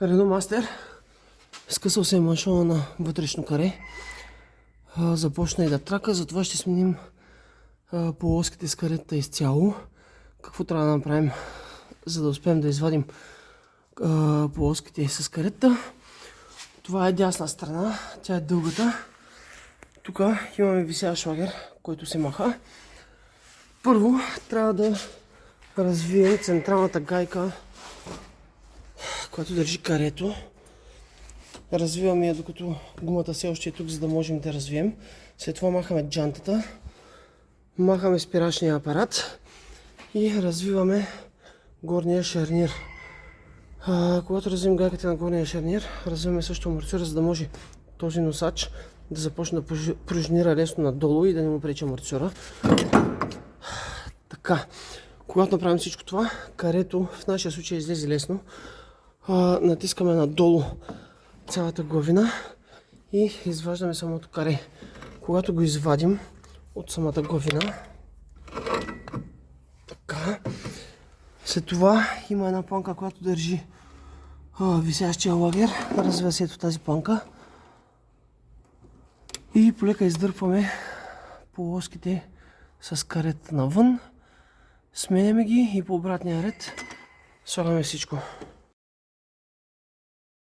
Рено Мастер. Скъсал се маншона на вътрешно каре. Започна и да трака, затова ще сменим полоските с каретата изцяло. Какво трябва да направим, за да успеем да извадим полоските с каретата? Това е дясна страна, тя е дългата. Тук имаме висящ шлагер, който се маха. Първо трябва да развием централната гайка, която държи карето. Развиваме я, докато гумата все още е тук, за да можем да развием. След това махаме джантата, махаме спирачния апарат и развиваме горния шарнир. Когато развием гайката на горния шарнир, развиваме също амортисьора, за да може този носач да започне да пружинира лесно надолу и да не му пречи амортисьора. Така, когато направим всичко това, карето в нашия случай излезе лесно. Натискаме надолу цялата главина и изваждаме самото каре. Когато го извадим от самата главина, така, след това има една планка, която държи висящия лагер. Развива се ето тази планка и полека издърпваме полоските с карета навън, сменяме ги и по обратния ред слагаме всичко.